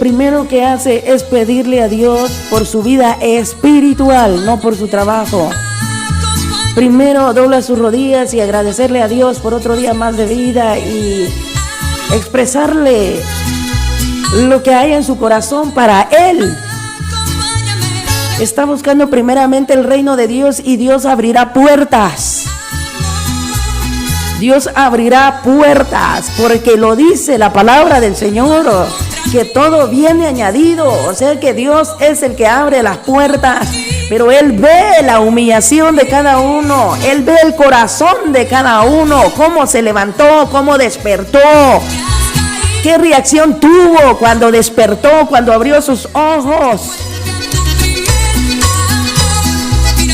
primero que hace es pedirle a Dios por su vida espiritual, no por su trabajo. Primero dobla sus rodillas y agradecerle a Dios por otro día más de vida y expresarle lo que hay en su corazón para Él. Está buscando primeramente el reino de Dios y Dios abrirá puertas. Dios abrirá puertas porque lo dice la palabra del Señor, que todo viene añadido. O sea que Dios es el que abre las puertas, pero Él ve la humillación de cada uno. Él ve el corazón de cada uno, cómo se levantó, cómo despertó, qué reacción tuvo cuando despertó, cuando abrió sus ojos.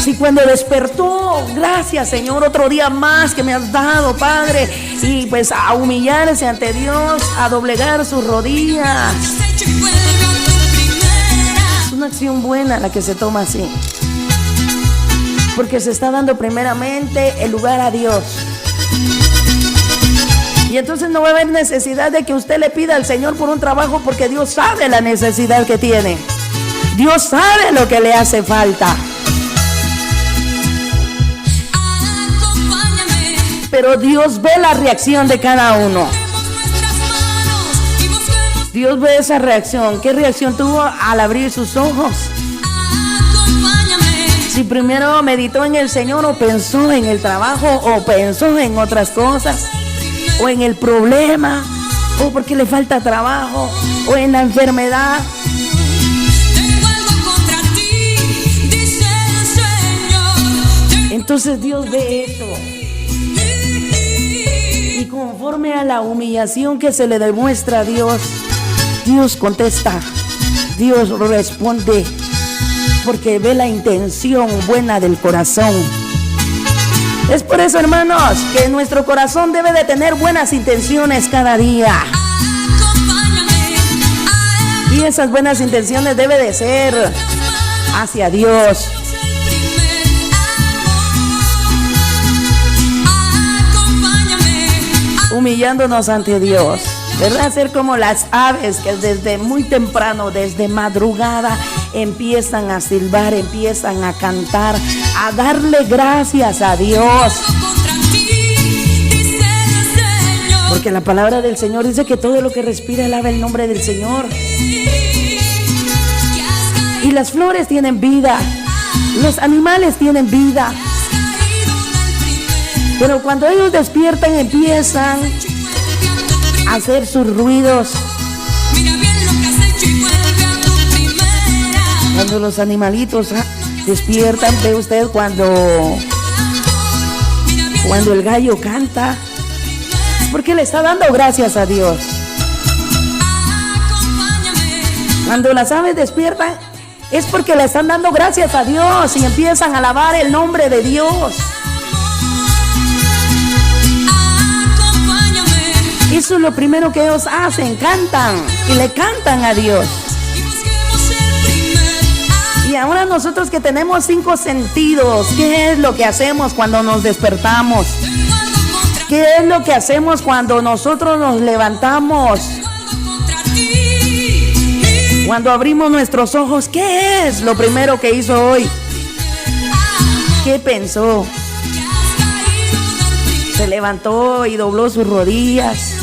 Si cuando despertó, gracias Señor, otro día más que me has dado, Padre, y pues a humillarse ante Dios, a doblegar sus rodillas. Es una acción buena la que se toma así, porque se está dando primeramente el lugar a Dios. Y entonces no va a haber necesidad de que usted le pida al Señor por un trabajo, porque Dios sabe la necesidad que tiene. Dios sabe lo que le hace falta. Pero Dios ve la reacción de cada uno. Dios ve esa reacción. ¿Qué reacción tuvo al abrir sus ojos? Si primero meditó en el Señor, o pensó en el trabajo, o pensó en otras cosas, o en el problema, o porque le falta trabajo, o en la enfermedad. Entonces Dios ve eso. Y conforme a la humillación que se le demuestra a Dios, Dios contesta, Dios responde, porque ve la intención buena del corazón. Es por eso, hermanos, que nuestro corazón debe de tener buenas intenciones cada día. Y esas buenas intenciones deben de ser hacia Dios. Humillándonos ante Dios, ¿verdad? Ser como las aves que desde muy temprano, desde madrugada, empiezan a silbar, empiezan a cantar, a darle gracias a Dios. Porque la palabra del Señor dice que todo lo que respira alaba el nombre del Señor. Y las flores tienen vida, los animales tienen vida. Pero cuando ellos despiertan, empiezan a hacer sus ruidos. Cuando los animalitos despiertan, ve usted cuando el gallo canta, es porque le está dando gracias a Dios. Cuando las aves despiertan, es porque le están dando gracias a Dios y empiezan a alabar el nombre de Dios. Eso es lo primero que ellos hacen, cantan y le cantan a Dios. Y ahora nosotros que tenemos 5 sentidos, ¿qué es lo que hacemos cuando nos despertamos? ¿Qué es lo que hacemos cuando nosotros nos levantamos? Cuando abrimos nuestros ojos, ¿qué es lo primero que hizo hoy? ¿Qué pensó? Se levantó y dobló sus rodillas.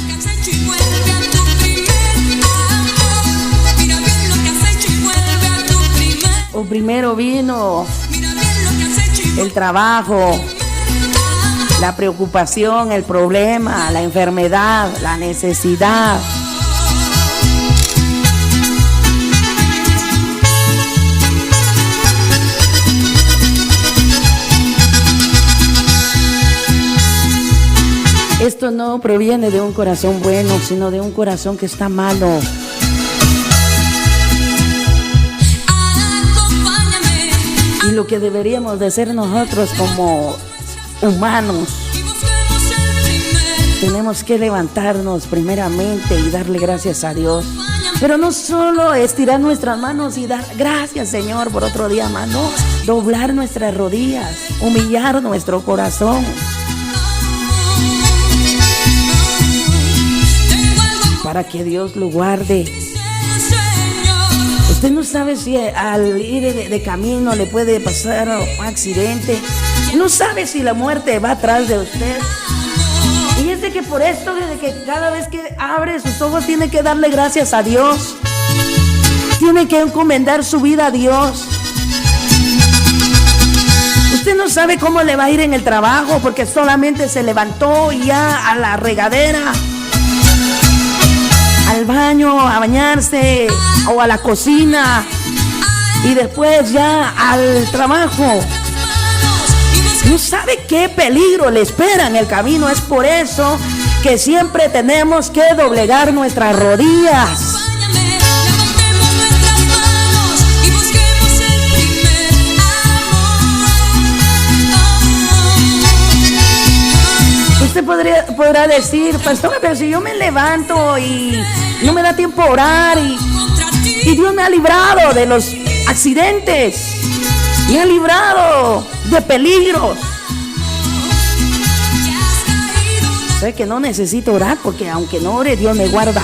O primero vino el trabajo, la preocupación, el problema, la enfermedad, la necesidad. Esto no proviene de un corazón bueno, sino de un corazón que está malo. Y lo que deberíamos de ser nosotros como humanos, tenemos que levantarnos primeramente y darle gracias a Dios. Pero no solo estirar nuestras manos y dar gracias, Señor, por otro día más, no, doblar nuestras rodillas, humillar nuestro corazón. Para que Dios lo guarde. Usted no sabe si al ir de camino le puede pasar un accidente. No sabe si la muerte va atrás de usted. Y es de que por esto, desde que cada vez que abre sus ojos, tiene que darle gracias a Dios. Tiene que encomendar su vida a Dios. Usted no sabe cómo le va a ir en el trabajo, porque solamente se levantó y ya a la regadera, al baño, a bañarse o a la cocina y después ya al trabajo. No sabe qué peligro le espera en el camino. Es por eso que siempre tenemos que doblegar nuestras rodillas. Usted podrá decir, pastor, pero si yo me levanto y no me da tiempo a orar y Dios me ha librado de los accidentes, me ha librado de peligros. Sé que no necesito orar, porque aunque no ore, Dios me guarda.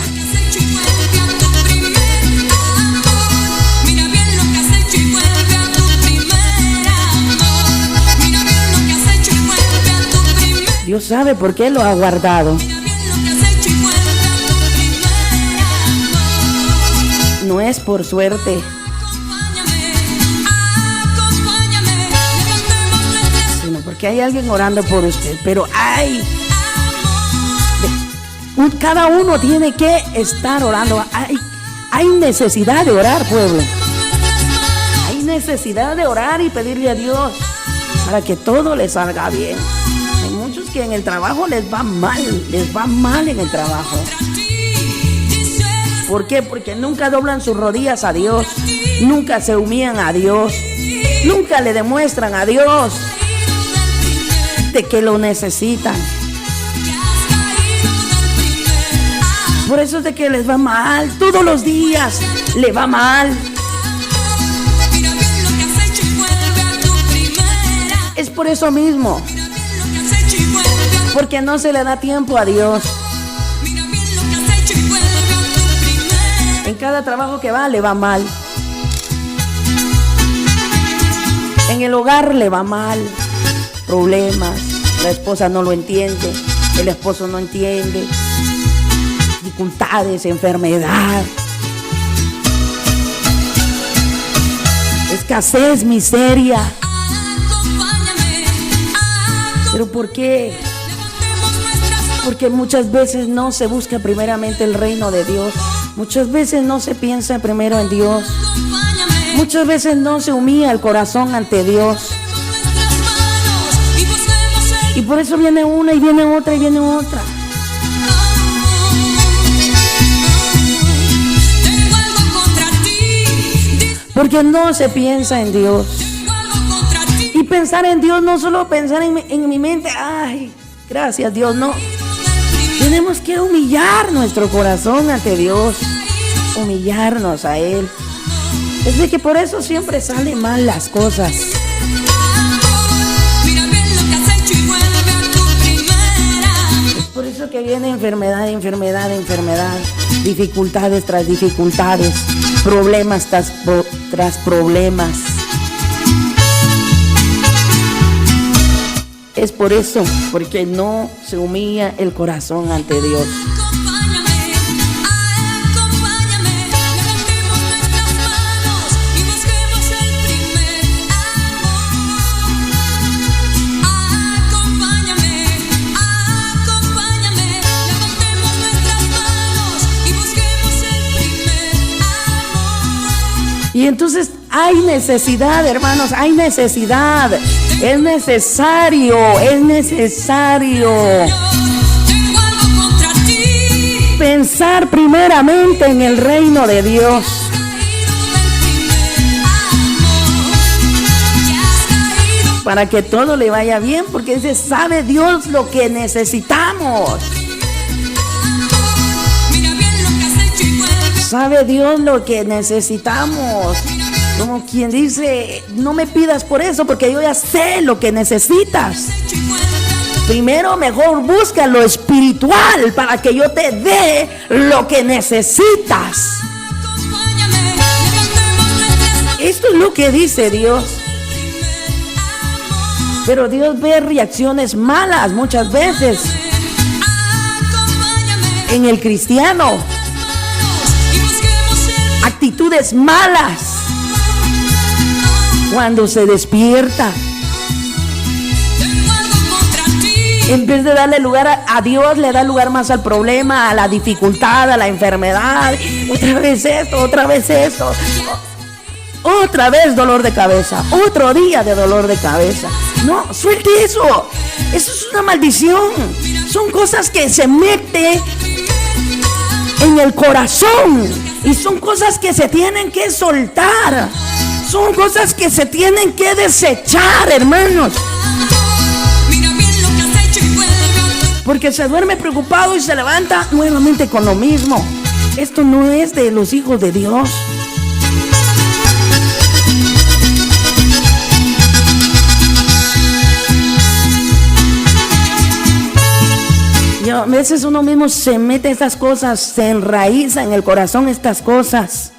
Dios sabe por qué lo ha guardado. No es por suerte. Sino porque hay alguien orando por usted. Pero cada uno tiene que estar orando. Hay necesidad de orar, pueblo. Hay necesidad de orar y pedirle a Dios para que todo le salga bien. Hay muchos que en el trabajo les va mal en el trabajo. ¿Por qué? Porque nunca doblan sus rodillas a Dios, nunca se humillan a Dios, nunca le demuestran a Dios de que lo necesitan. Por eso es de que les va mal, todos los días le va mal. Es por eso mismo, porque no se le da tiempo a Dios. En cada trabajo que va, le va mal. En el hogar le va mal. Problemas. La esposa no lo entiende. El esposo no entiende. Dificultades, enfermedad. Escasez, miseria. ¿Pero por qué? Porque muchas veces no se busca primeramente el reino de Dios. Muchas veces no se piensa primero en Dios. Muchas veces no se humilla el corazón ante Dios. Y por eso viene una y viene otra y viene otra. Porque no se piensa en Dios. Y pensar en Dios, no solo pensar en mi mente, ay, gracias Dios, no. Tenemos que humillar nuestro corazón ante Dios, humillarnos a Él. Es de que por eso siempre salen mal las cosas. Es por eso que viene enfermedad, enfermedad, enfermedad, dificultades tras dificultades, problemas tras problemas. Es por eso, porque no se humilla el corazón ante Dios. Y entonces hay necesidad, hermanos, hay necesidad. Es necesario pensar primeramente en el reino de Dios. Para que todo le vaya bien, porque dice, sabe Dios lo que necesitamos. Sabe Dios lo que necesitamos. Como quien dice, no me pidas por eso, porque yo ya sé lo que necesitas. Primero, mejor busca lo espiritual para que yo te dé lo que necesitas. lo que dice Dios. Pero Dios ve reacciones malas muchas veces en el cristiano, actitudes malas cuando se despierta. En vez de darle lugar a Dios, le da lugar más al problema, a la dificultad, a la enfermedad. Otra vez esto, otra vez esto. Otra vez dolor de cabeza. Otro día de dolor de cabeza. No, suelte eso. Eso es una maldición. Son cosas que se meten en el corazón. Y son cosas que se tienen que soltar. Son cosas que se tienen que desechar, hermanos. Porque se duerme preocupado y se levanta nuevamente con lo mismo. Esto no es de los hijos de Dios. Y a veces uno mismo se mete estas cosas, se enraiza en el corazón estas cosas.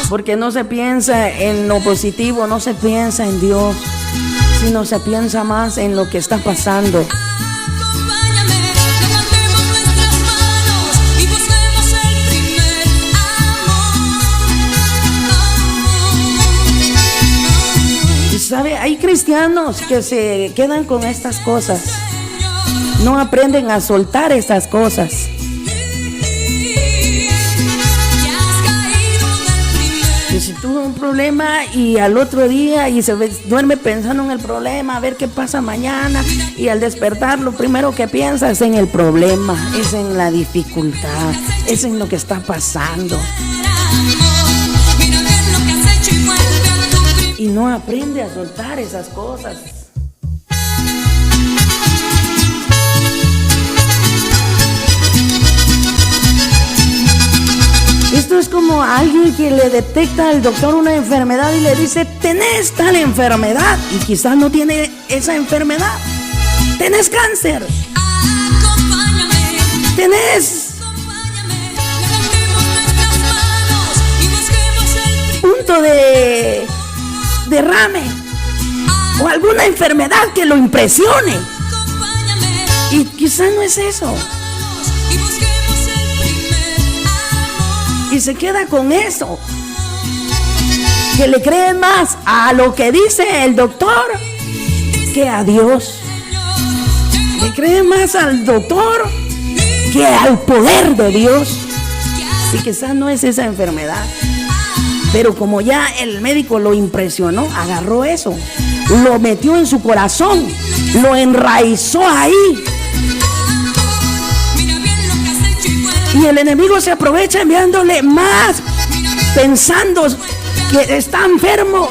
Porque no se piensa en lo positivo, no se piensa en Dios, sino se piensa más en lo que está pasando. Y sabe, hay cristianos que se quedan con estas cosas, no aprenden a soltar estas cosas. Y si tuvo un problema y al otro día y se duerme pensando en el problema, a ver qué pasa mañana, y al despertar lo primero que piensa es en el problema, es en la dificultad, es en lo que está pasando. Y no aprende a soltar esas cosas. Esto es como a alguien que le detecta al doctor una enfermedad y le dice: tenés tal enfermedad, y quizás no tiene esa enfermedad. Tenés cáncer, tenés punto de derrame o alguna enfermedad que lo impresione, y quizás no es eso. Y se queda con eso, que le cree más a lo que dice el doctor que a Dios. Le cree más al doctor que al poder de Dios. Y quizás no es esa enfermedad, pero como ya el médico lo impresionó, agarró eso, lo metió en su corazón, lo enraizó ahí. Y el enemigo se aprovecha enviándole más, pensando que está enfermo.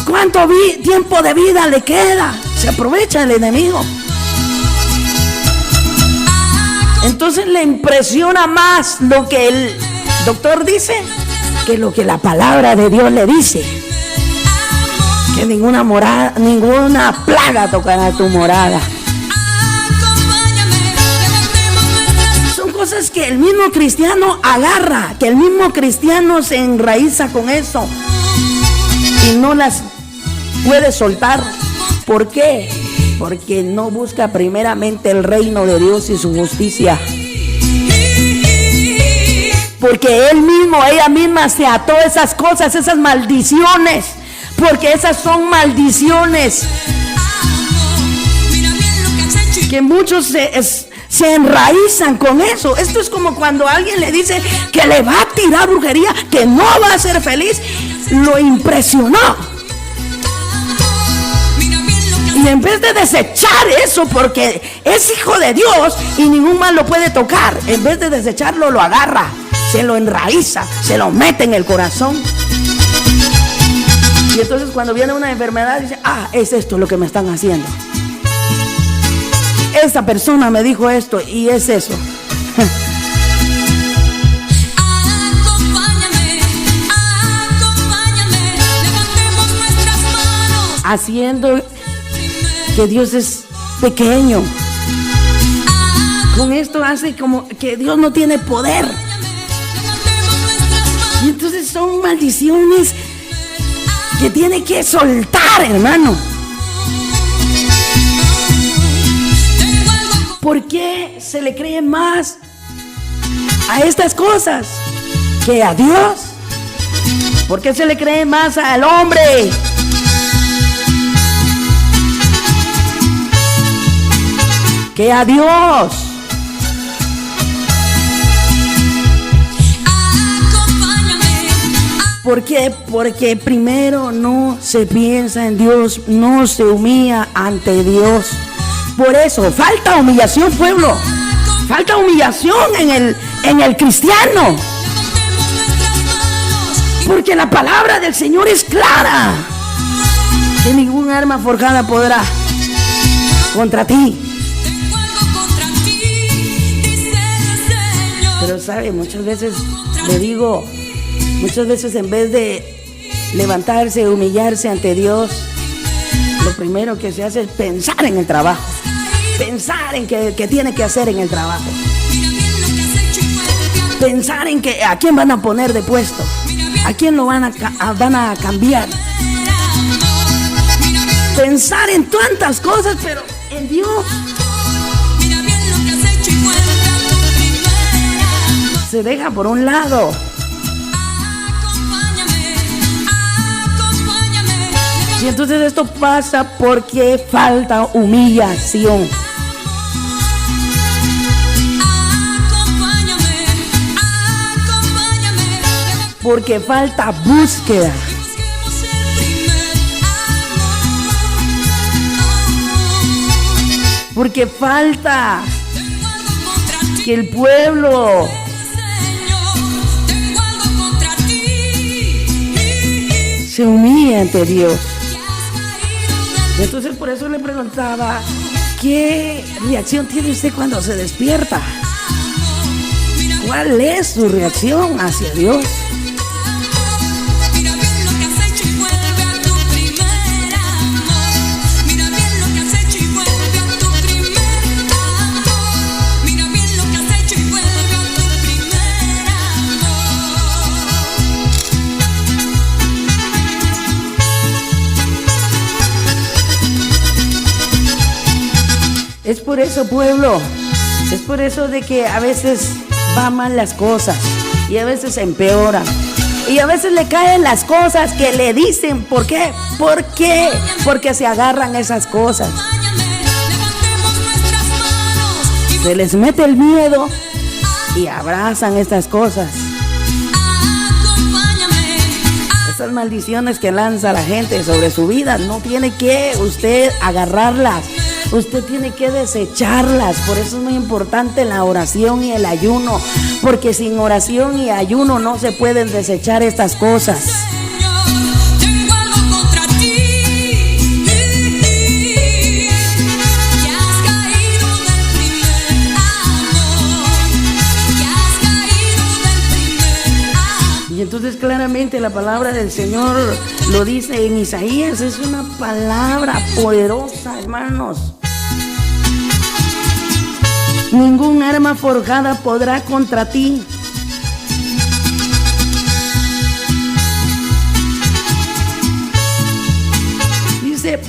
¿Cuánto tiempo de vida le queda? Se aprovecha el enemigo. Entonces le impresiona más lo que el doctor dice que lo que la palabra de Dios le dice. Que ninguna plaga tocará tu morada. Cosas que el mismo cristiano agarra, que el mismo cristiano se enraiza con eso y no las puede soltar. ¿Por qué? Porque no busca primeramente el reino de Dios y su justicia. Porque ella misma se ató esas cosas, esas maldiciones, porque esas son maldiciones que muchos se enraizan con eso. Esto es como cuando alguien le dice que le va a tirar brujería, que no va a ser feliz. Lo impresionó. Y en vez de desechar eso, porque es hijo de Dios y ningún mal lo puede tocar, en vez de desecharlo, lo agarra, se lo enraiza, se lo mete en el corazón. Y entonces cuando viene una enfermedad dice: es esto lo que me están haciendo. Esta persona me dijo esto y es eso. Haciendo que Dios es pequeño. esto hace como que Dios no tiene poder. Y entonces son maldiciones que tiene que soltar, hermano. ¿Por qué se le cree más a estas cosas que a Dios? ¿Por qué se le cree más al hombre que a Dios? ¿Por qué? Porque primero no se piensa en Dios, no se humilla ante Dios. Por eso falta humillación, pueblo. Falta humillación en el cristiano. Porque la palabra del Señor es clara, que ningún arma forjada podrá contra ti. Pero sabe, muchas veces le digo, muchas veces en vez de levantarse, humillarse ante Dios, lo primero que se hace es pensar en el trabajo, pensar en qué tiene que hacer en el trabajo, pensar en a quién van a poner de puesto, a quién lo van a cambiar, pensar en tantas cosas, pero en Dios se deja por un lado. Y entonces esto pasa porque falta humillación. Porque falta búsqueda. Porque falta que el pueblo se humille ante Dios. Entonces por eso le preguntaba, ¿qué reacción tiene usted cuando se despierta? ¿Cuál es su reacción hacia Dios? Es por eso, pueblo, es por eso de que a veces van mal las cosas y a veces empeoran. Y a veces le caen las cosas que le dicen. ¿Por qué? ¿Por qué? Porque se agarran esas cosas. Se les mete el miedo y abrazan estas cosas. Esas maldiciones que lanza la gente sobre su vida, no tiene que usted agarrarlas. Usted tiene que desecharlas. Por eso es muy importante la oración y el ayuno, porque sin oración y ayuno no se pueden desechar estas cosas. Y entonces claramente la palabra del Señor lo dice en Isaías. Es una palabra poderosa, hermanos. Ningún arma forjada podrá contra ti. Dice,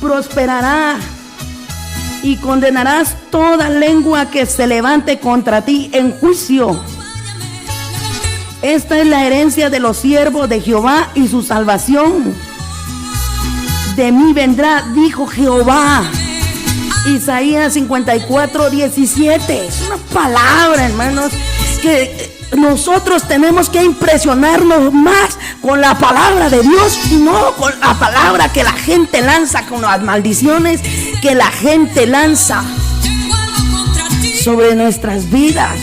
prosperará y condenarás toda lengua que se levante contra ti en juicio. Esta es la herencia de los siervos de Jehová y su salvación. De mí vendrá, dijo Jehová. Isaías 54:17. Es una palabra, hermanos, que nosotros tenemos que impresionarnos más con la palabra de Dios y no con la palabra que la gente lanza, con las maldiciones que la gente lanza sobre nuestras vidas.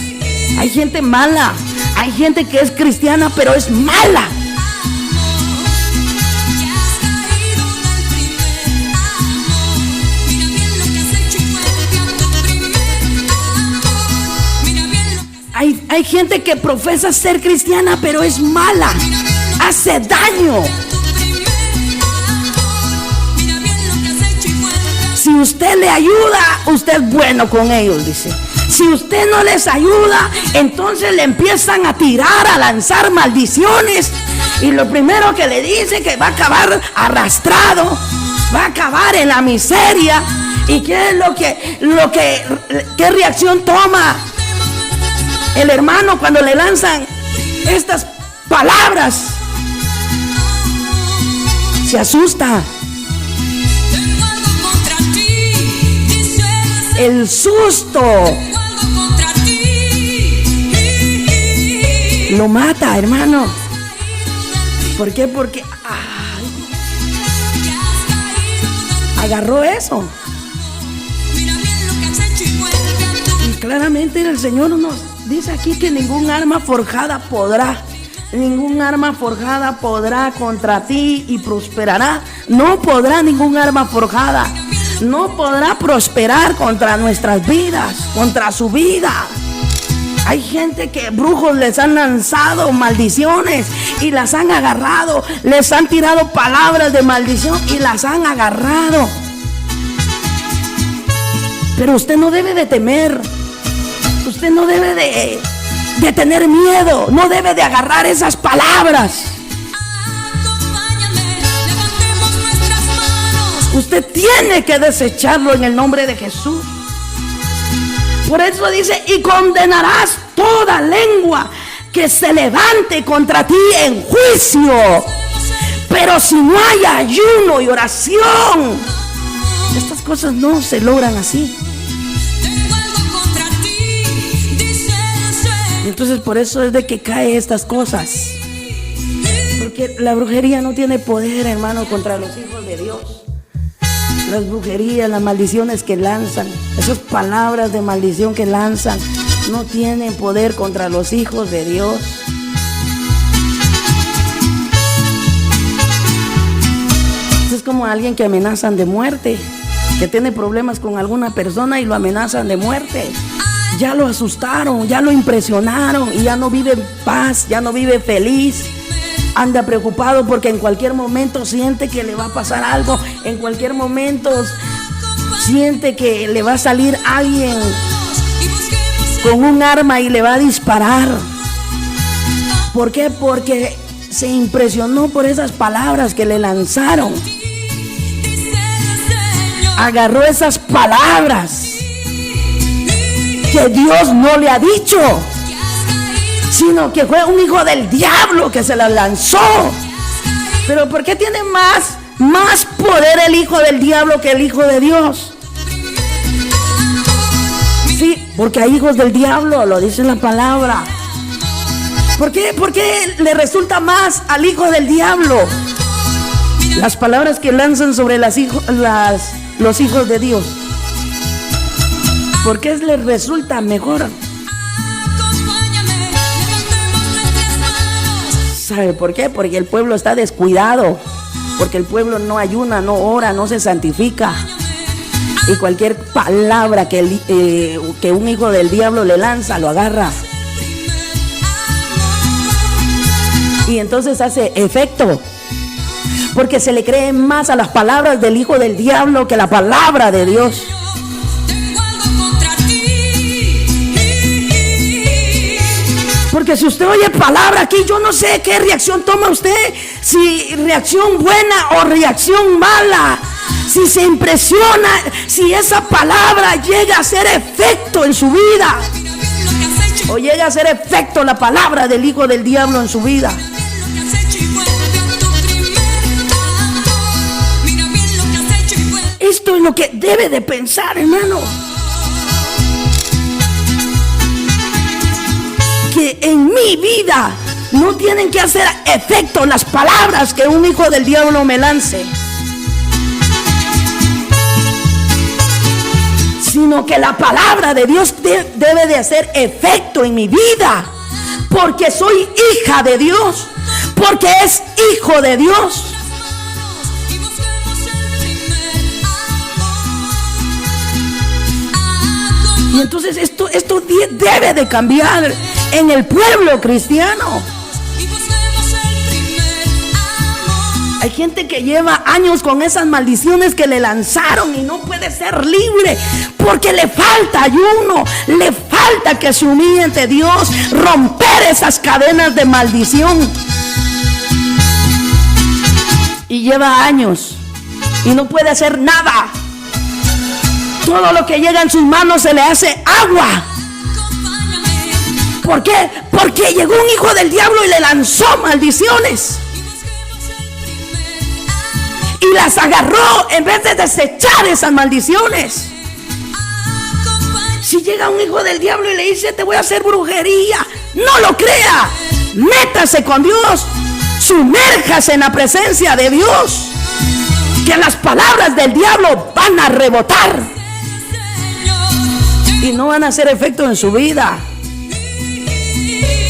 Hay gente mala, hay gente que es cristiana pero es mala. Hay gente que profesa ser cristiana pero es mala, hace daño. Si usted le ayuda, usted es bueno con ellos, dice. Si usted no les ayuda, entonces le empiezan a tirar, a lanzar maldiciones. Y lo primero que le dice que va a acabar arrastrado, va a acabar en la miseria. ¿Y qué es qué reacción toma el hermano cuando le lanzan estas palabras? Se asusta. El susto lo mata, hermano. ¿Por qué? Porque agarró eso. Y claramente el Señor nos dice aquí que ningún arma forjada podrá contra ti y prosperará. No podrá ningún arma forjada. No podrá prosperar contra nuestras vidas, contra su vida. Hay gente que brujos les han lanzado maldiciones y las han agarrado. Les han tirado palabras de maldición y las han agarrado. Pero usted no debe de temer. Usted no debe de tener miedo. No debe de agarrar esas palabras. Usted tiene que desecharlo en el nombre de Jesús. Por eso dice: y condenarás toda lengua que se levante contra ti en juicio. Pero si no hay ayuno y oración, estas cosas no se logran así. Y entonces por eso es de que caen estas cosas. Porque la brujería no tiene poder, hermano, contra los hijos de Dios. Las brujerías, las maldiciones que lanzan, esas palabras de maldición que lanzan, no tienen poder contra los hijos de Dios. Es como alguien que amenazan de muerte, que tiene problemas con alguna persona y lo amenazan de muerte. Ya lo asustaron, ya lo impresionaron y ya no vive en paz, ya no vive feliz. Anda preocupado porque en cualquier momento siente que le va a pasar algo. En cualquier momento siente que le va a salir alguien con un arma y le va a disparar. ¿Por qué? Porque se impresionó por esas palabras que le lanzaron. Agarró esas palabras que Dios no le ha dicho, sino que fue un hijo del diablo que se la lanzó. Pero ¿por qué tiene más poder el hijo del diablo que el hijo de Dios? Sí, porque hay hijos del diablo, lo dice la palabra. ¿Por qué le resulta más al hijo del diablo las palabras que lanzan sobre los hijos de Dios? ¿Por qué les resulta mejor? ¿Sabe por qué? Porque el pueblo está descuidado, porque el pueblo no ayuna, no ora, no se santifica. Y cualquier palabra que un hijo del diablo le lanza, lo agarra. Y entonces hace efecto, porque se le cree más a las palabras del hijo del diablo que la palabra de Dios. Porque si usted oye palabra aquí, yo no sé qué reacción toma usted, si reacción buena o reacción mala, si se impresiona, si esa palabra llega a hacer efecto en su vida, o llega a hacer efecto la palabra del hijo del diablo en su vida. Esto es lo que debe de pensar, hermano. Que en mi vida no tienen que hacer efecto las palabras que un hijo del diablo me lance, sino que la palabra de Dios debe de hacer efecto en mi vida, porque soy hija de Dios, porque es hijo de Dios. Y entonces esto debe de cambiar en el pueblo cristiano. Hay gente que lleva años con esas maldiciones que le lanzaron y no puede ser libre porque le falta ayuno, le falta que se humille ante Dios, romper esas cadenas de maldición. Y lleva años y no puede hacer nada. Todo lo que llega en sus manos se le hace agua. ¿Por qué? Porque llegó un hijo del diablo y le lanzó maldiciones. Y las agarró en vez de desechar esas maldiciones. Si llega un hijo del diablo y le dice: te voy a hacer brujería, no lo crea. Métase con Dios. Sumérjase en la presencia de Dios. Que las palabras del diablo van a rebotar y no van a hacer efecto en su vida.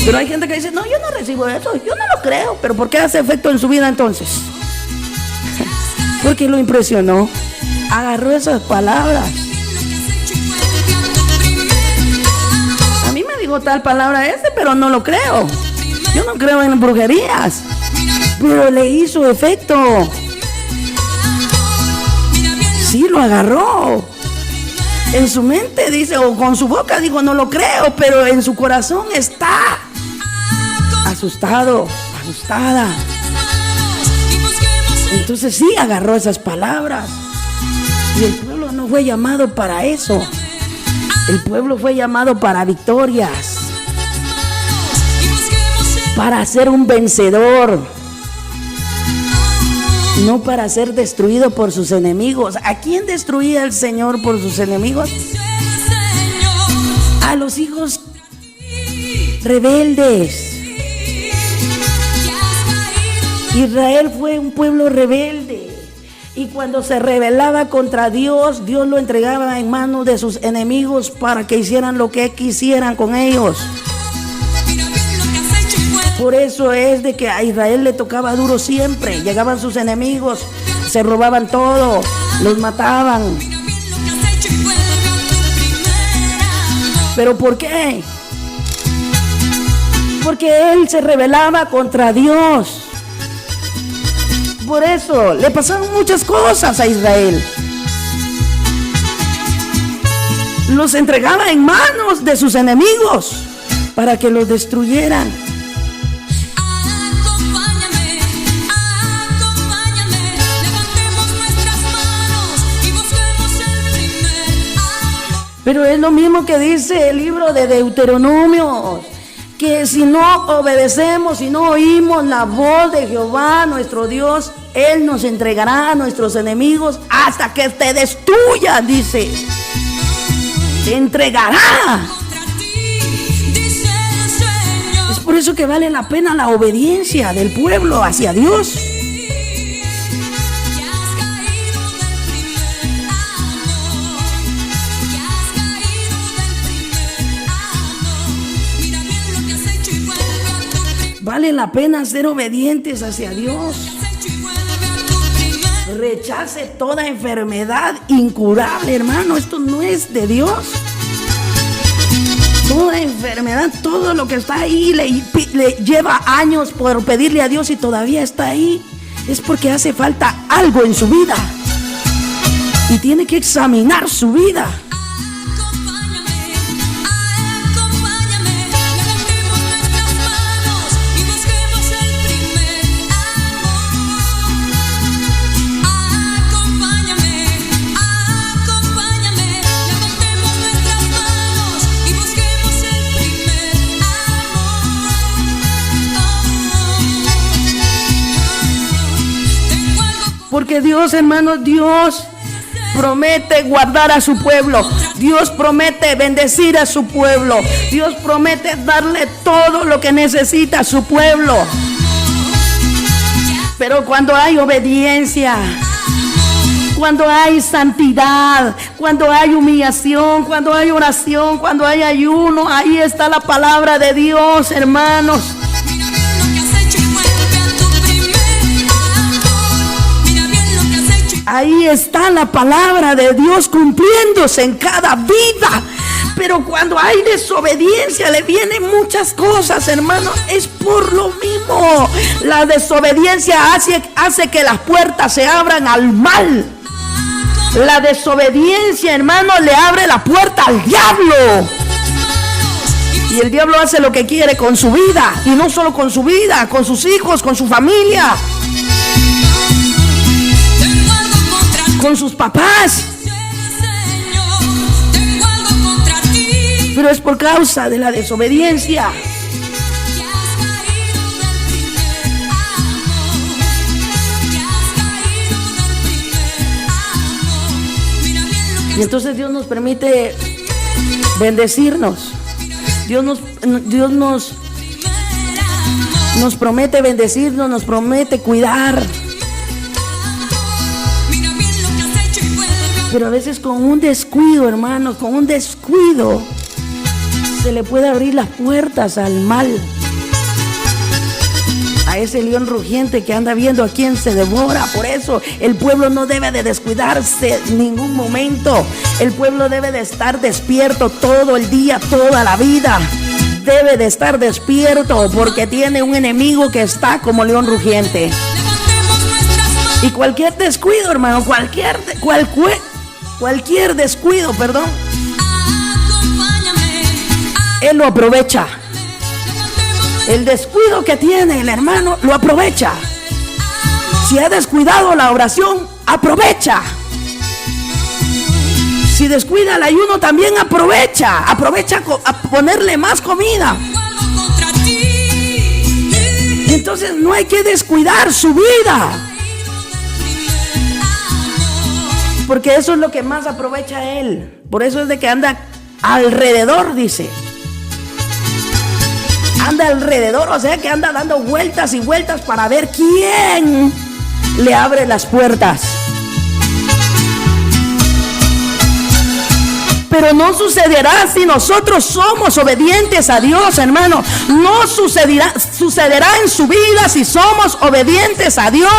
Pero hay gente que dice: no, yo no recibo eso, yo no lo creo. ¿Pero por qué hace efecto en su vida entonces? Porque lo impresionó. Agarró esas palabras. A mí me dijo tal palabra pero no lo creo. Yo no creo en brujerías. Pero le hizo efecto. Sí, lo agarró. En su mente dice, o con su boca dijo: no lo creo, pero en su corazón está asustado, asustada. Entonces sí agarró esas palabras. Y el pueblo no fue llamado para eso. El pueblo fue llamado para victorias, para ser un vencedor, no para ser destruido por sus enemigos. ¿A quién destruía el Señor por sus enemigos? A los hijos rebeldes. Israel fue un pueblo rebelde, y cuando se rebelaba contra Dios, Dios lo entregaba en manos de sus enemigos para que hicieran lo que quisieran con ellos. Por eso es de que a Israel le tocaba duro siempre. Llegaban sus enemigos, se robaban todo, los mataban. ¿Pero por qué? Porque él se rebelaba contra Dios. Por eso le pasaron muchas cosas a Israel. Los entregaba en manos de sus enemigos para que los destruyeran. Pero es lo mismo que dice el libro de Deuteronomio, que si no obedecemos, si no oímos la voz de Jehová nuestro Dios, Él nos entregará a nuestros enemigos hasta que te destruyan, dice. Te entregará. Es por eso que vale la pena la obediencia del pueblo hacia Dios. Vale la pena ser obedientes hacia Dios. Rechace toda enfermedad incurable, hermano. Esto no es de Dios. Toda enfermedad, todo lo que está ahí, le lleva años por pedirle a Dios y todavía está ahí. Es porque hace falta algo en su vida y tiene que examinar su vida. Porque Dios, hermanos, Dios promete guardar a su pueblo. Dios promete bendecir a su pueblo. Dios promete darle todo lo que necesita a su pueblo. Pero cuando hay obediencia, cuando hay santidad, cuando hay humillación, cuando hay oración, cuando hay ayuno, ahí está la palabra de Dios, hermanos. Ahí está la palabra de Dios cumpliéndose en cada vida. pero cuando hay desobediencia le vienen muchas cosas, hermano. Es por lo mismo. La desobediencia hace que las puertas se abran al mal. La desobediencia, hermano, le abre la puerta al diablo. Y el diablo hace lo que quiere con su vida. Y no solo con su vida, con sus hijos, con su familia, con sus papás. Pero es por causa de la desobediencia. Y entonces Dios nos permite bendecirnos. Dios nos promete bendecirnos, nos promete cuidar. Pero a veces con un descuido, hermanos, con un descuido, se le puede abrir las puertas al mal. A ese león rugiente que anda viendo a quién se devora. Por eso el pueblo no debe de descuidarse en ningún momento. El pueblo debe de estar despierto todo el día, toda la vida. Debe de estar despierto porque tiene un enemigo que está como león rugiente. Y cualquier descuido, hermano, cualquier descuido, él lo aprovecha. El descuido que tiene el hermano lo aprovecha. Si ha descuidado la oración, aprovecha. Si descuida el ayuno, también aprovecha a ponerle más comida. Y entonces no hay que descuidar su vida, porque eso es lo que más aprovecha él. Por eso es de que anda alrededor, dice. Anda alrededor, o sea que anda dando vueltas y vueltas para ver quién le abre las puertas. Pero no sucederá si nosotros somos obedientes a Dios, hermano. No sucederá en su vida si somos obedientes a Dios.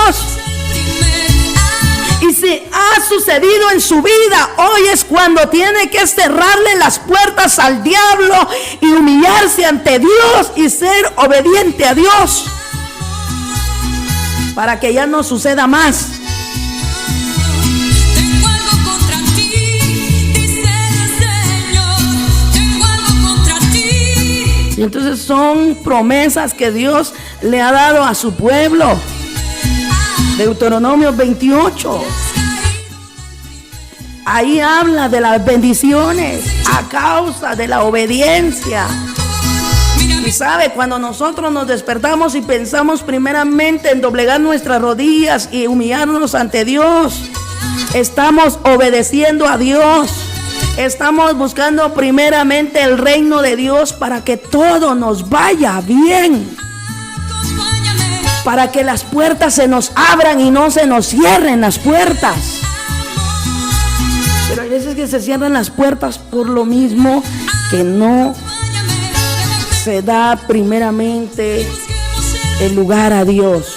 Y si ha sucedido en su vida, hoy es cuando tiene que cerrarle las puertas al diablo y humillarse ante Dios y ser obediente a Dios, para que ya no suceda más. Tengo algo contra ti, dice el Señor. Tengo algo contra ti. Y entonces son promesas que Dios le ha dado a su pueblo. Deuteronomio 28. Ahí habla de las bendiciones a causa de la obediencia. Y sabe, cuando nosotros nos despertamos y pensamos primeramente en doblegar nuestras rodillas y humillarnos ante Dios, estamos obedeciendo a Dios. Estamos buscando primeramente el reino de Dios para que todo nos vaya bien, para que las puertas se nos abran y no se nos cierren las puertas. Pero hay veces que se cierran las puertas por lo mismo que no se da primeramente el lugar a Dios.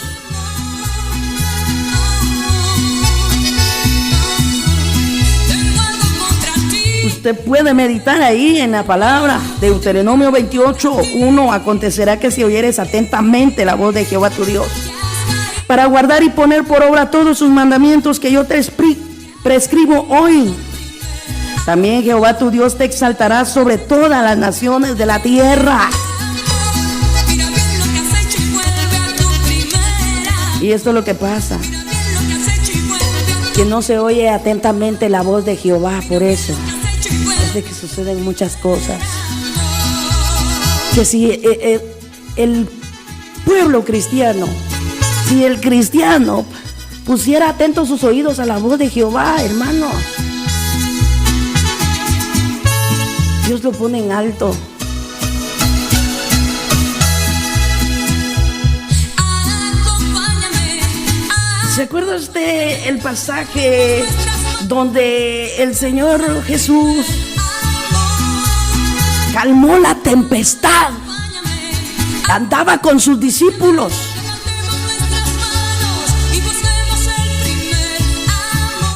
Usted puede meditar ahí en la palabra. Deuteronomio 28:1. Acontecerá que si oyeres atentamente la voz de Jehová tu Dios, para guardar y poner por obra todos sus mandamientos que yo te prescribo hoy, también Jehová tu Dios te exaltará sobre todas las naciones de la tierra. Y esto es lo que pasa, que no se oye atentamente la voz de Jehová. Por eso es de que suceden muchas cosas. Que si el pueblo cristiano, si el cristiano pusiera atentos sus oídos a la voz de Jehová, hermano, Dios lo pone en alto. ¿Se acuerda usted el pasaje donde el Señor Jesús calmó la tempestad? Andaba con sus discípulos.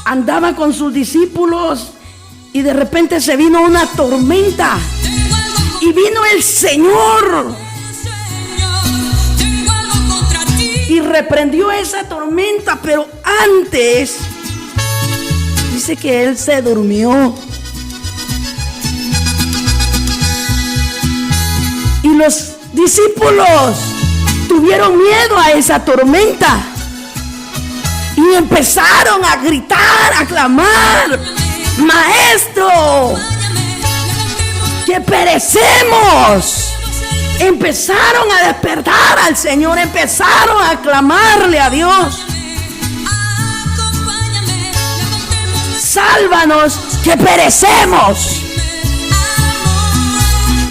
Andaba con sus discípulos Y de repente se vino una tormenta. Y vino el Señor. Y reprendió esa tormenta. Pero antes dice que Él se durmió. Y los discípulos tuvieron miedo a esa tormenta. Y empezaron a gritar, a clamar: Maestro, que perecemos. Empezaron a despertar al Señor, empezaron a clamarle a Dios: sálvanos, que perecemos.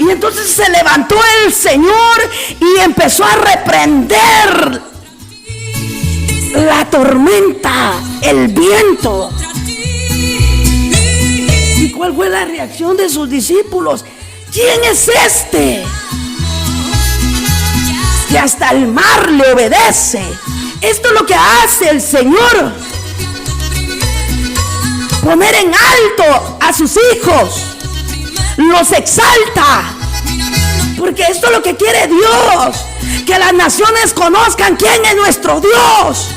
Y entonces se levantó el Señor y empezó a reprender la tormenta, el viento. ¿Y cuál fue la reacción de sus discípulos? ¿Quién es este que hasta el mar le obedece? Esto es lo que hace el Señor: poner en alto a sus hijos, los exalta, porque esto es lo que quiere Dios, que las naciones conozcan quién es nuestro Dios.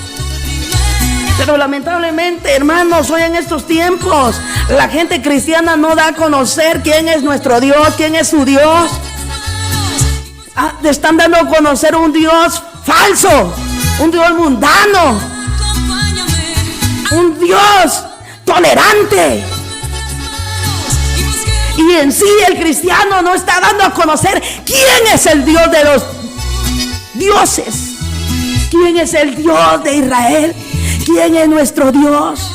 Pero lamentablemente, hermanos, hoy en estos tiempos la gente cristiana no da a conocer quién es nuestro Dios, quién es su Dios. Están dando a conocer un Dios falso, un Dios mundano, un Dios tolerante. Y en sí el cristiano no está dando a conocer quién es el Dios de los dioses, quién es el Dios de Israel, quién es nuestro Dios.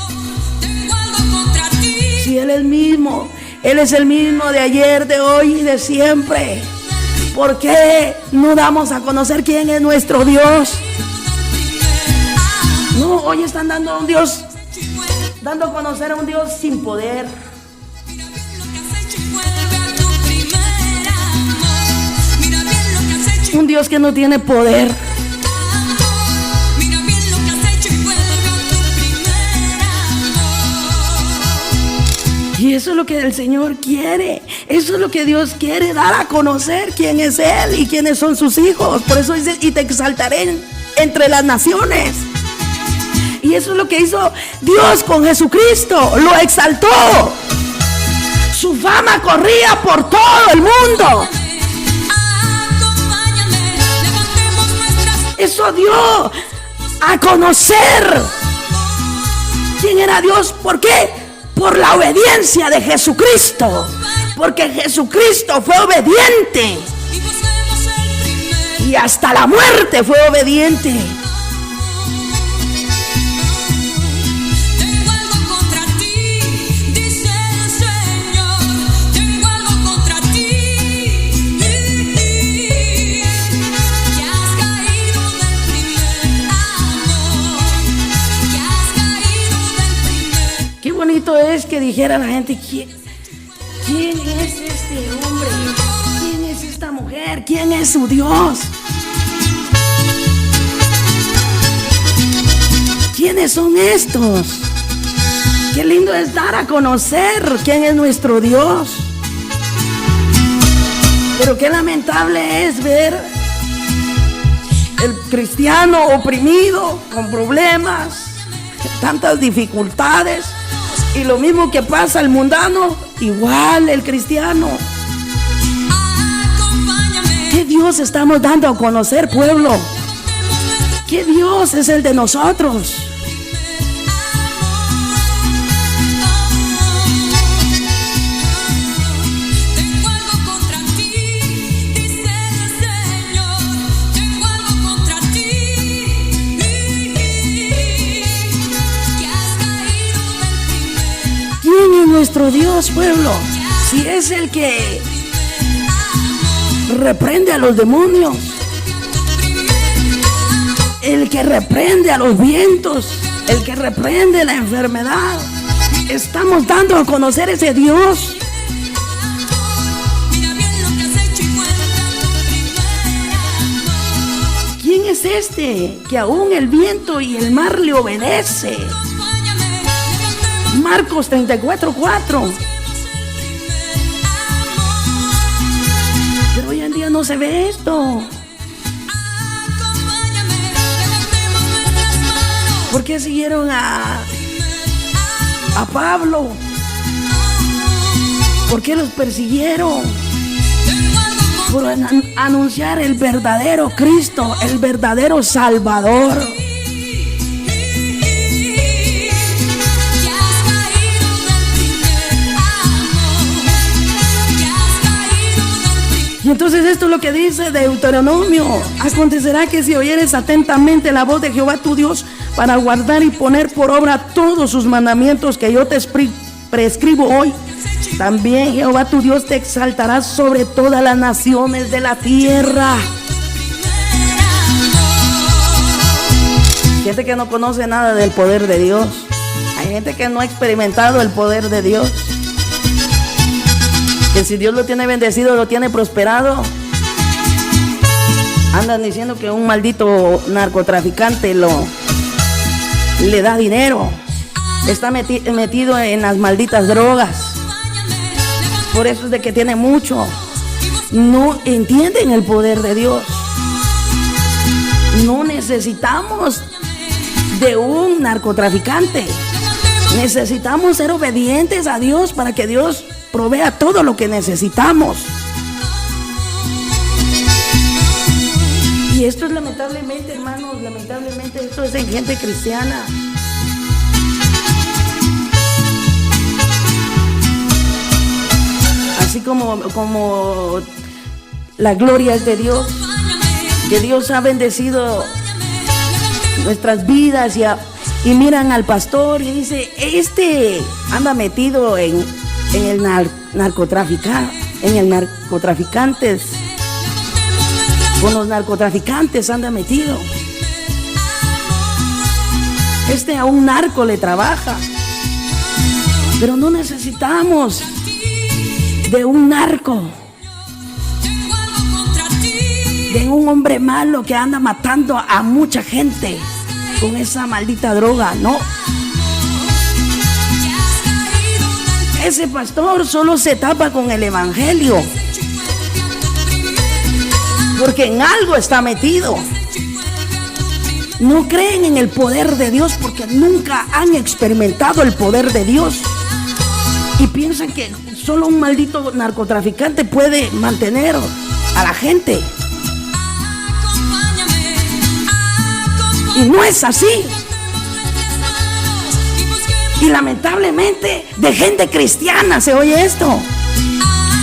Si Él es el mismo, Él es el mismo de ayer, de hoy y de siempre. ¿Por qué no damos a conocer quién es nuestro Dios? No, hoy están dando a un Dios, dando a conocer a un Dios sin poder. Un Dios que no tiene poder. Y eso es lo que el Señor quiere. Eso es lo que Dios quiere, dar a conocer quién es Él y quiénes son sus hijos. Por eso dice: y te exaltaré entre las naciones. Y eso es lo que hizo Dios con Jesucristo. Lo exaltó. Su fama corría por todo el mundo. Eso dio a conocer quién era Dios. ¿Por qué? Por la obediencia de Jesucristo. Porque Jesucristo fue obediente y hasta la muerte fue obediente. Qué bonito es que dijera la gente: ¿quién es este hombre? ¿Quién es esta mujer? ¿Quién es su Dios? ¿Quiénes son estos? Qué lindo es dar a conocer quién es nuestro Dios. Pero qué lamentable es ver el cristiano oprimido, con problemas, tantas dificultades. Y lo mismo que pasa al mundano, igual el cristiano. ¿Qué Dios estamos dando a conocer, pueblo? ¿Qué Dios es el de nosotros? ¿Quién es nuestro Dios, pueblo? Si es el que reprende a los demonios, el que reprende a los vientos, el que reprende la enfermedad. Estamos dando a conocer ese Dios. ¿Quién es este que aún el viento y el mar le obedece? Marcos 34:4. no se ve esto? ¿Por qué siguieron a Pablo? ¿Por qué los persiguieron? Por anunciar el verdadero Cristo, el verdadero Salvador. Y entonces esto es lo que dice Deuteronomio: acontecerá que si oyeres atentamente la voz de Jehová tu Dios para guardar y poner por obra todos sus mandamientos que yo te prescribo hoy, también Jehová tu Dios te exaltará sobre todas las naciones de la tierra. Gente que no conoce nada del poder de Dios. Hay gente que no ha experimentado el poder de Dios. Que si Dios lo tiene bendecido, lo tiene prosperado, andan diciendo que un maldito narcotraficante le da dinero, está metido en las malditas drogas. Por eso es de que tiene mucho. No entienden el poder de Dios. No necesitamos de un narcotraficante. Necesitamos ser obedientes a Dios para que Dios provea todo lo que necesitamos. Y esto es lamentablemente, hermanos, lamentablemente esto es en gente cristiana. Así como la gloria es de Dios, que Dios ha bendecido nuestras vidas y miran al pastor y dice, este anda metido en el narcotraficantes, con los narcotraficantes anda metido. Este a un narco le trabaja, pero no necesitamos de un narco, de un hombre malo que anda matando a mucha gente con esa maldita droga, no. Ese pastor solo se tapa con el evangelio, porque en algo está metido. No creen en el poder de Dios porque nunca han experimentado el poder de Dios y piensan que solo un maldito narcotraficante puede mantener a la gente. Y no es así. Y lamentablemente de gente cristiana se oye esto.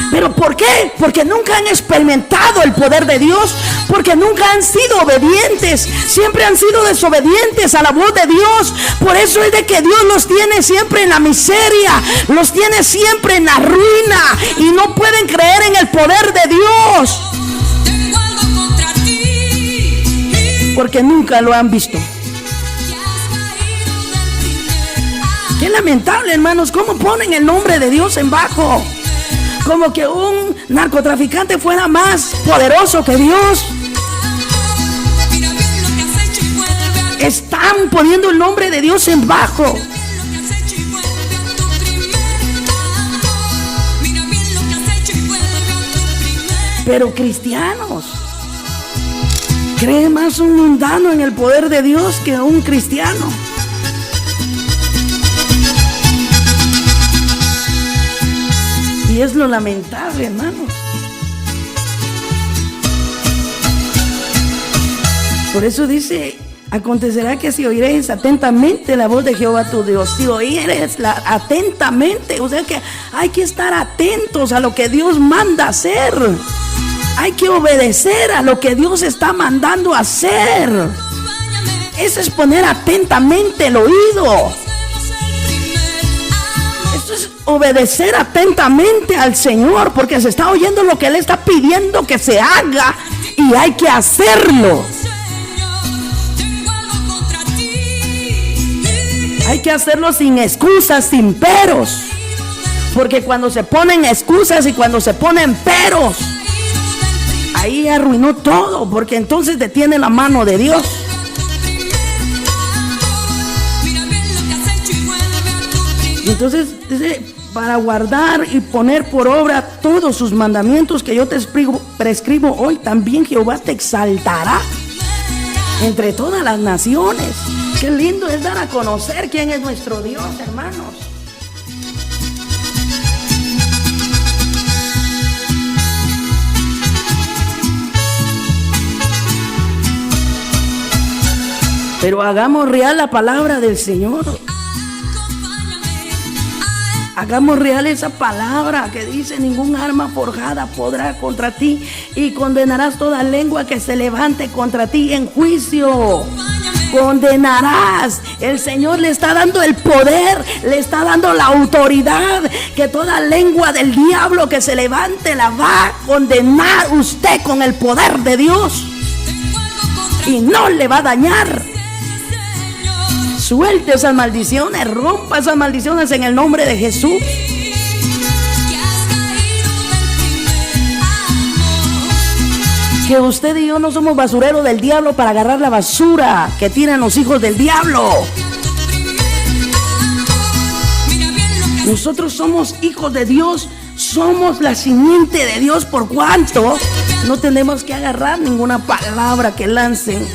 ¿Pero por qué? Porque nunca han experimentado el poder de Dios, porque nunca han sido obedientes, siempre han sido desobedientes a la voz de Dios. Por eso es de que Dios los tiene siempre en la miseria, los tiene siempre en la ruina y no pueden creer en el poder de Dios, porque nunca lo han visto. Qué lamentable, hermanos, cómo ponen el nombre de Dios en bajo, como que un narcotraficante fuera más poderoso que Dios. Están poniendo el nombre de Dios en bajo. Pero cristianos, cree más un mundano en el poder de Dios que un cristiano. Y es lo lamentable, hermanos. Por eso dice, acontecerá que si oiréis atentamente la voz de Jehová tu Dios, si oyeres atentamente, o sea que hay que estar atentos a lo que Dios manda hacer. Hay que obedecer a lo que Dios está mandando hacer. Eso es poner atentamente el oído. Eso es obedecer atentamente al Señor, porque se está oyendo lo que Él está pidiendo que se haga y hay que hacerlo. Hay que hacerlo sin excusas, sin peros, porque cuando se ponen excusas y cuando se ponen peros, ahí arruinó todo, porque entonces detiene la mano de Dios. Entonces dice, para guardar y poner por obra todos sus mandamientos que yo te prescribo hoy, también Jehová te exaltará entre todas las naciones. Qué lindo es dar a conocer quién es nuestro Dios, hermanos. Pero hagamos real la palabra del Señor. Hagamos real esa palabra que dice: ningún arma forjada podrá contra ti, y condenarás toda lengua que se levante contra ti en juicio. Condenarás. El Señor le está dando el poder, le está dando la autoridad, que toda lengua del diablo que se levante la va a condenar usted con el poder de Dios, y no le va a dañar. Suelte esas maldiciones, rompa esas maldiciones en el nombre de Jesús. Que usted y yo no somos basureros del diablo para agarrar la basura que tiran los hijos del diablo. Nosotros somos hijos de Dios, somos la simiente de Dios, por cuanto no tenemos que agarrar ninguna palabra que lancen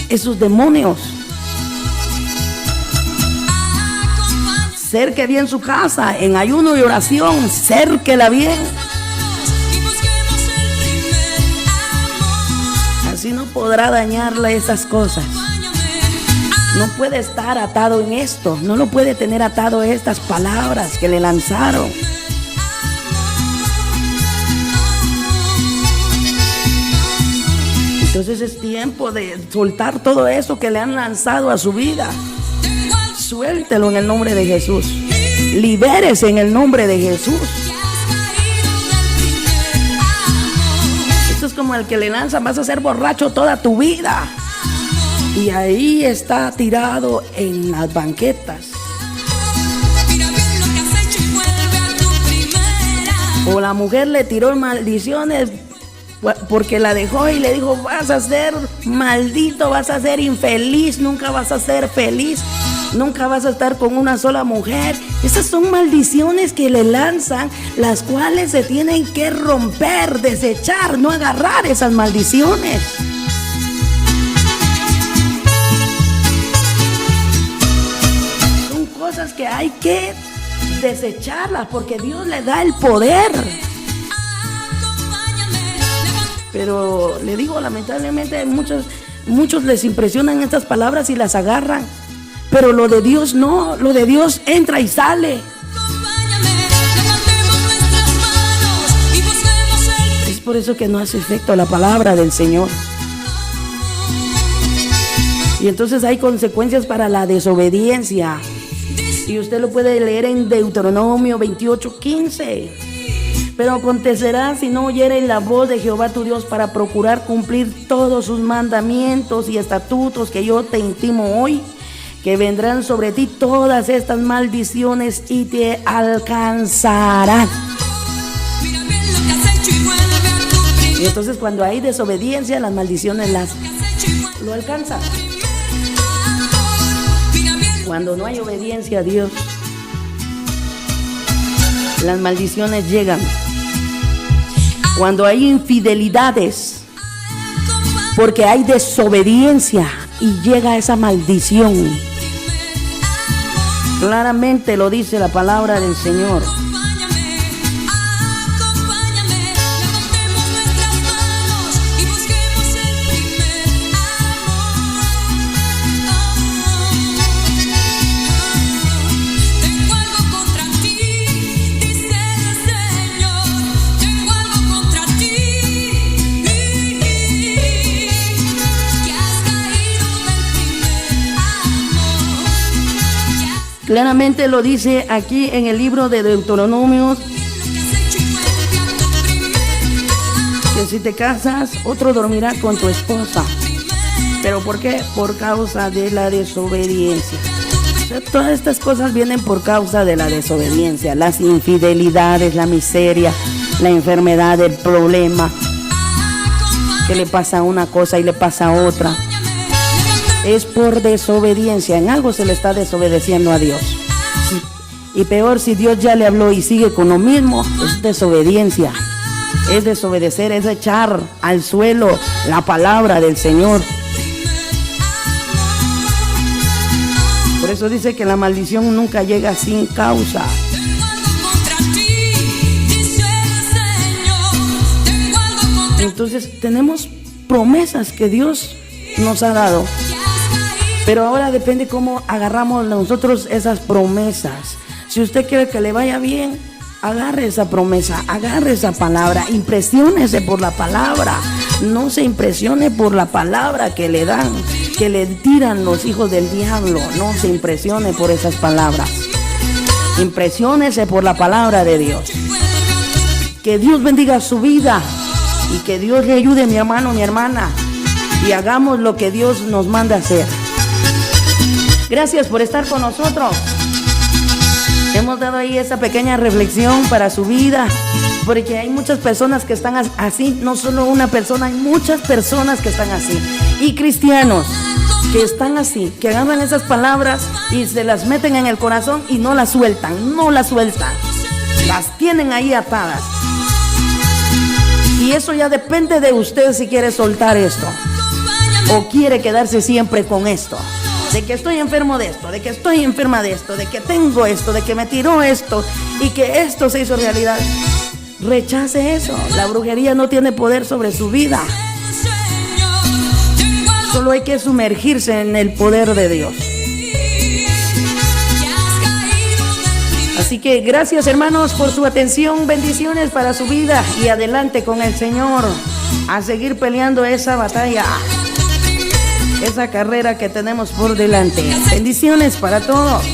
esos demonios. Cerque bien su casa, en ayuno y oración, cérquela bien. Así no podrá dañarle esas cosas. No puede estar atado en esto, no lo puede tener atado a estas palabras que le lanzaron. Entonces es tiempo de soltar todo eso que le han lanzado a su vida. Suéltelo en el nombre de Jesús. Libérese en el nombre de Jesús. Esto es como el que le lanzan: vas a ser borracho toda tu vida. Y ahí está tirado en las banquetas. O la mujer le tiró maldiciones porque la dejó y le dijo: vas a ser maldito, vas a ser infeliz, nunca vas a ser feliz, nunca vas a estar con una sola mujer. Esas son maldiciones que le lanzan, las cuales se tienen que romper, desechar, no agarrar esas maldiciones. Son cosas que hay que desecharlas porque Dios le da el poder. Pero le digo, lamentablemente muchos les impresionan estas palabras y las agarran. Pero lo de Dios no, lo de Dios entra y sale. Es por eso que no hace efecto la palabra del Señor. Y entonces hay consecuencias para la desobediencia. Y usted lo puede leer en Deuteronomio 28:15. Pero acontecerá si no oyeres la voz de Jehová tu Dios para procurar cumplir todos sus mandamientos y estatutos que yo te intimo hoy, que vendrán sobre ti todas estas maldiciones y te alcanzarán. Y entonces cuando hay desobediencia, las maldiciones lo alcanzan. Cuando no hay obediencia a Dios, las maldiciones llegan. Cuando hay infidelidades, porque hay desobediencia y llega esa maldición. Claramente lo dice la palabra del Señor. Claramente lo dice aquí en el libro de Deuteronomios, que si te casas, otro dormirá con tu esposa. ¿Pero por qué? Por causa de la desobediencia. O sea, todas estas cosas vienen por causa de la desobediencia. Las infidelidades, la miseria, la enfermedad, el problema, que le pasa una cosa y le pasa otra. Es por desobediencia. En algo se le está desobedeciendo a Dios. Y peor si Dios ya le habló y sigue con lo mismo, es desobediencia. Es desobedecer, es echar al suelo la palabra del Señor. Por eso dice que la maldición nunca llega sin causa. Entonces tenemos promesas que Dios nos ha dado, pero ahora depende cómo agarramos nosotros esas promesas. Si usted quiere que le vaya bien, agarre esa promesa, agarre esa palabra, impresiónese por la palabra. No se impresione por la palabra que le dan, que le tiran los hijos del diablo. No se impresione por esas palabras. Impresiónese por la palabra de Dios. Que Dios bendiga su vida y que Dios le ayude, mi hermano, mi hermana, y hagamos lo que Dios nos manda hacer. Gracias por estar con nosotros. Hemos dado ahí esa pequeña reflexión para su vida, porque hay muchas personas que están así, no solo una persona, hay muchas personas que están así, y cristianos que están así, que agarran esas palabras y se las meten en el corazón y no las sueltan, las tienen ahí atadas. Y eso ya depende de usted si quiere soltar esto o quiere quedarse siempre con esto. De que estoy enfermo de esto, de que estoy enferma de esto, de que tengo esto, de que me tiró esto y que esto se hizo realidad. Rechace eso. La brujería no tiene poder sobre su vida. Solo hay que sumergirse en el poder de Dios. Así que gracias, hermanos, por su atención. Bendiciones para su vida y adelante con el Señor a seguir peleando esa batalla, esa carrera que tenemos por delante. Bendiciones para todos.